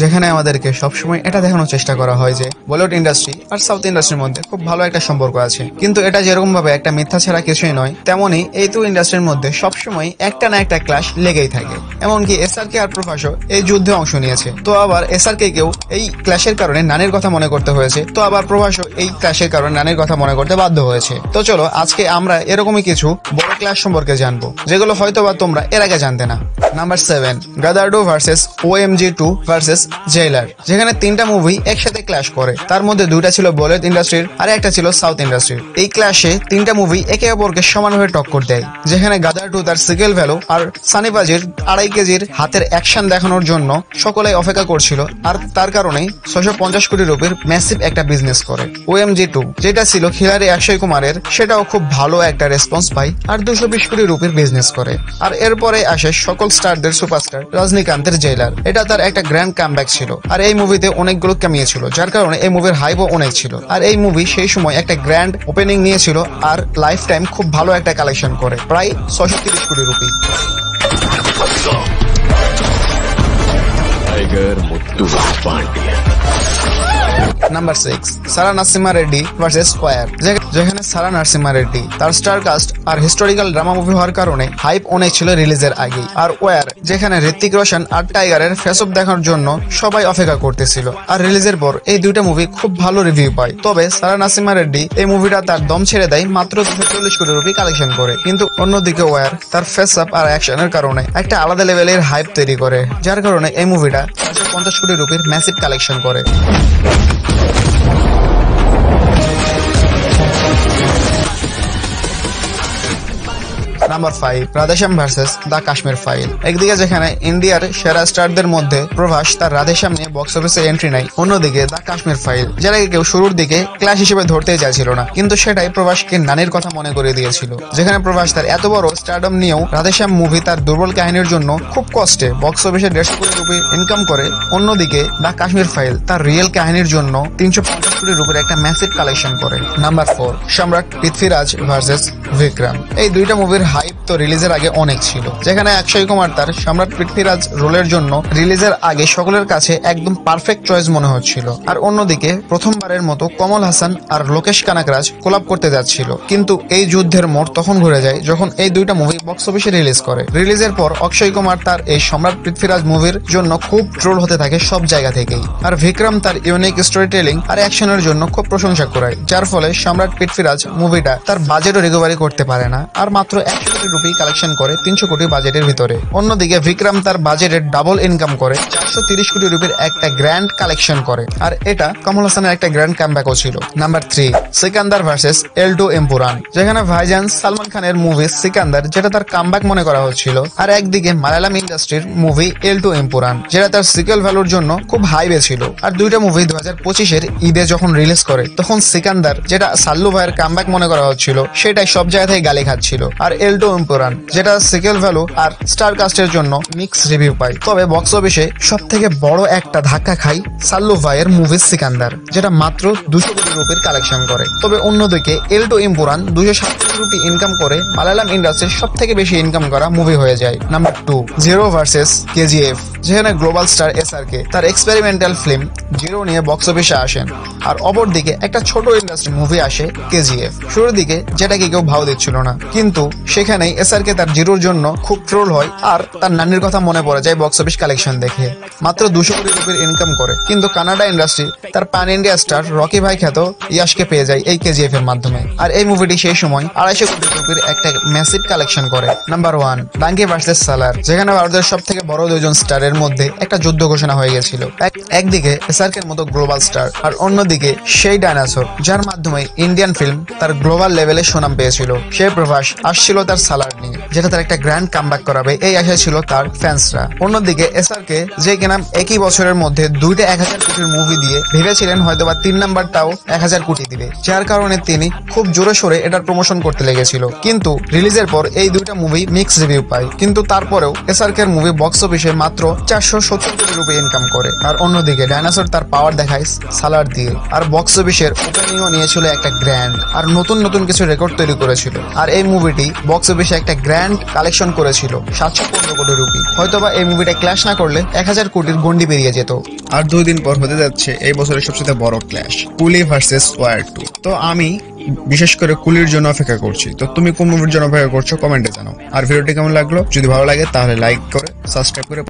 যেখানে আমাদেরকে সবসময় এটা দেখানোর চেষ্টা করা হয় যে বলিউড ইন্ডাস্ট্রি আর সাউথ ইন্ডাস্ট্রির মধ্যে খুব ভালো একটা সম্পর্ক আছে, কিন্তু এটা যেরকম ভাবে একটা মিথ্যা ছাড়া কিছুই নয়, তেমনি এই দুই ইন্ডাস্ট্রির মধ্যে সবসময় একটা না একটা ক্লাশ লেগেই থাকে। এমনকি এসআরকে আর প্রভাসও এই যুদ্ধে অংশ নিয়েছে, তো আবার এসআরকে কেউ এই ক্লাশের কারণে নানির কথা মনে করতে হয়েছে, তো আবার প্রভাসও এই ক্লাশের কারণে নানির কথা মনে করতে বাধ্য হয়েছে। তো চলো আজকে আমরা এরকমই কিছু বড় ক্লাশ সম্পর্কে জানবো, যেগুলো হয়তোবা তোমরা এর আগে জানতে না। নাম্বার 7, গাদার 2 ভার্সেস OMG 2 ভার্সেস জেইলার, যেখানে তিনটা মুভি একসাথে ক্লাশ করে। তার মধ্যে দুইটা ছিল বলিউড ইন্ডাস্ট্রির আর একটা ছিল সাউথ ইন্ডাস্ট্রির। এই ক্লাশে তিনটা মুভি একে অপরকে সমানভাবে টক্কর দেয়, যেখানে গাদার 2 তার সিকুয়েল ভ্যালু আর সানিবাজির 2.5 কেজির হাতের অ্যাকশন দেখানোর জন্য সকলেই অপেক্ষা করছিল, আর তার কারণেই 650 কোটি রুপির ম্যাসিভ একটা বিজনেস করে। OMG 2 যেটা ছিল খিলাড়ি অক্ষয় কুমারের, সেটাও খুব ভালো একটা রেসপন্স পায় আর 220 কোটি রুপির বিজনেস করে। আর এরপরে আসে সকল স্টারদের সুপারস্টার রজনীকান্তের জেইলার। এটা তার একটা গ্র্যান্ড কামব্যাক ছিল, আর এই মুভিতে অনেকগুলো কামিয়ে ছিল, যার কারণে এই মুভির হাইপও অনেক ছিল। আর এই মুভি সেই সময় একটা গ্র্যান্ড ওপেনিং নিয়েছিল আর লাইফ টাইম খুব ভালো একটা কালেকশন করে, প্রায় 630 কোটি রুপি। নাম্বার 6, সারা নরসিম্হা রেড্ডি ভার্সেস ওয়্যার, যেখানে সারা নরসিম্হা রেড্ডি তার স্টার কাস্ট আর হিস্টোরিক্যাল ড্রামা মুভি হওয়ার কারণে হাইপ অনেক ছিল রিলিজের আগেই। আর ওয়্যার যেখানে ঋত্বিক রোশন আর টাইগারের ফেস অফ দেখার জন্য সবাই অপেক্ষা করতেছিল, আর রিলিজের পর এই দুইটা মুভি খুব ভালো রিভিউ পায়। তবে সারা নরসিম্হা রেড্ডি এই মুভিটা তার দম ছেড়ে দেয়, মাত্র 240 কোটি রুপি কালেকশন করে। কিন্তু অন্যদিকে ওয়্যার তার ফেস আপ আর অ্যাকশনের কারণে একটা আলাদা লেভেলের হাইপ তৈরি করে, যার কারণে এই মুভিটা 450 কোটি রুপির ম্যাসিভ কালেকশন করে। Number 5, Radheshyam versus the Kashmir file. একদিকে যেখানে ইন্ডিয়ার সেরা স্টারদের মধ্যে প্রভাস তার রাধেশ্যাম নিয়ে বক্স অফিসে এন্ট্রি নেয়, অন্যদিকে দ্য কাশ্মীর ফাইল যেটাকে কেউ শুরুর দিকে ক্লাস হিসেবে ধরতেই চাইছিল না, কিন্তু সেটাই প্রভাসকে নানির কথা মনে করে দিয়েছিল। যেখানে প্রভাস তার এত বড় স্টারডম নিয়েও রাধেশ্যাম মুভি তার দুর্বল কাহিনীর জন্য খুব কষ্টে বক্স অফিসে 150 কোটি রুপি ইনকাম করে। অন্যদিকে দ্য কাশ্মীর ফাইল তার রিয়েল কাহিনীর জন্য 350 কোটি রুপির একটা ম্যাসিভ কালেকশন করে। নাম্বার 4, সম্রাট পৃথ্বীরাজ ভার্সেস বিক্রম। এই দুইটা মুভির হাইপ তো রিলিজের আগে অনেক ছিল, যেখানে অক্ষয় কুমার তার সম্রাট পৃথ্বীরাজ রোলের জন্য রিলিজের আগে সকলের কাছে একদম পারফেক্ট চয়েস মনে হচ্ছিল। আর অন্যদিকে প্রথমবারের মতো কমল হাসান আর লোকেশ কানাকরাজ কোলাপ করতে যাচ্ছিল, কিন্তু এই যুদ্ধের মোড় তখন ঘুরে যায় যখন এই দুইটা মুভি বক্স অফিসে রিলিজ করে। রিলিজের পর অক্ষয় কুমার তার এই সম্রাট পৃথ্বীরাজ মুভির জন্য খুব ট্রোল হতে থাকে সব জায়গা থেকেই, আর বিক্রম তার ইউনিক স্টোরি টেলিং আর অ্যাকশনের জন্য খুব প্রশংসা করায়, যার ফলে সম্রাট পৃথ্বীরাজ মুভিটা তার বাজেটও রিকভারি করতে পারে না, আর মাত্র 100 কোটি রুপি কালেকশন করে 300 কোটি বাজেটের ভিতরে। অন্যদিকে বিক্রম তার বাজেটের ডাবল ইনকাম করে 430 কোটি রুপির একটা গ্র্যান্ড কালেকশন করে, আর এটা কমল হাসানের একটা গ্র্যান্ড কামব্যাকও ছিল। নাম্বার 3, সিকান্দার ভার্সেস এল2 এম্পুরান, যেখানে ভাইজান সালমান খানের মুভি সিকান্দার যেটা তার কামব্যাক মনে করা হচ্ছিল, আর একদিকে মালায়ালাম ইন্ডাস্ট্রির মুভি এল2 এম্পুরান যেটা তার সিকুয়েল ভ্যালুর জন্য খুব হাইবে ছিল। আর দুইটা মুভি 2025-এর ঈদে যখন রিলিজ করে, তখন সিকান্দার যেটা সাল্লু ভাইয়ের কামব্যাক মনে করা হচ্ছিল, সেটাই সব জায়গা থেকে গালি খাচ্ছিল। আর এল2 এম্পুরান যেটা সিকুয়েল ভ্যালু আর স্টার কাস্টের জন্য মিক্স রিভিউ পায়। তবে বক্স অফিসে সব থেকে বড় একটা ধাক্কা খাই সাল্লু ভাইয়ের মুভি সিকান্দার, যেটা মাত্র 200 কোটি রুপির কালেকশন করে। তবে অন্যদিকে এল2 এম্পুরান 260 কোটি রুপি ইনকাম করে মালায়ালাম ইন্ডাস্ট্রির সব থেকে বেশি ইনকাম করা মুভি হয়ে যায়। নাম্বার 2, জিরো ভার্সেস কেজিএফ, যেখানে গ্লোবাল স্টার এসআরকে তার এক্সপেরিমেন্টাল ফিল্ম জিরো নিয়ে বক্স অফিসে আসেন, আর অপরদিকে একটা ছোট ইন্ডাস্ট্রি মুভি আসে কেজিএফ। শুরুর দিকে যেটাকে কেউ ভাও দিচ্ছিল না, কিন্তু সেখানেই এসআরকে তার জিরোর জন্য খুব ট্রোল হয়, আর তার নানির কথা মনে পড়ে যায় বক্স অফিস কালেকশন দেখে। মাত্র 200 কোটি রুপির ইনকাম করে, কিন্তু কানাডা ইন্ডাস্ট্রি তার প্যান ইন্ডিয়া স্টার রকি ভাই খ্যাত ইয়াশকে পেয়ে যায় এই কেজিএফ এর মাধ্যমে, আর এই মুভিটি সেই সময় 250 কোটি রুপির একটা ম্যাসিভ কালেকশন করে। নাম্বার 1, ডাঙ্কি ভার্সেস সালার, যেখানে ভারতের সব থেকে বড় দুইজন স্টারের মধ্যে একটা যুদ্ধ ঘোষণা হয়ে গেছিল। একদিকে এসআরকের মতো গ্লোবাল স্টার, আর অন্যদিকে সেই ডাইনোসর যার মাধ্যমে ইন্ডিয়ান ফিল্ম তার গ্লোবাল লেভেলে সুনাম পেয়েছিল। সেই প্রভাস আসছিল তার সালার নিয়ে, যেটা তার একটা গ্র্যান্ড কামব্যাক করাবে এই আশা ছিল তার ফ্যান্সরা। অন্যদিকে এসআরকে যে কিনা একই বছরের মধ্যে দুইটা 1000 কোটির মুভি দিয়ে ভেবেছিলেন হয়তোবা 3 নাম্বারটাও 1000 কোটি দিবে, যার কারণে তিনি খুব জোরে সোরে এটার প্রমোশন করতে লেগেছিল। কিন্তু রিলিজের পর এই দুইটা মুভি মিক্স রিভিউ পায়, কিন্তু তারপরেও এসআরকের মুভি বক্স অফিসে মাত্র 470 কোটি রুপি ইনকাম করে। আর অন্যদিকে ডাইনোসর তার পাওয়ার দেখায় সালার দিয়ে, আর বক্স অফিসের ওপেনিংও নিয়েছিল একটা গ্র্যান্ড, আর নতুন নতুন কিছু রেকর্ড তৈরি করেছিল। আর এই মুভিটি বক্স অফিসে অফিসে একটা গ্র্যান্ড কালেকশন করেছিল 715 কোটি রুপি। হয়তোবা এই মুভিটা ক্ল্যাশ না করলে 1000 কোটির গন্ডি বেরিয়ে যেত। আর 2 দিন পর হতে যাচ্ছে এই বছরের সবচেয়ে বড় ক্ল্যাশ, কুলি ভার্সেস ওয়ার 2। তো আমি বিশেষ করে কুলির জন্য অপেক্ষা করছি। তো তুমি কোন মুভির জন্য অপেক্ষা করছো কমেন্টে জানাও। আর ভিডিওটি কেমন লাগলো, যদি ভালো লাগে তাহলে লাইক করে সাবস্ক্রাইব করে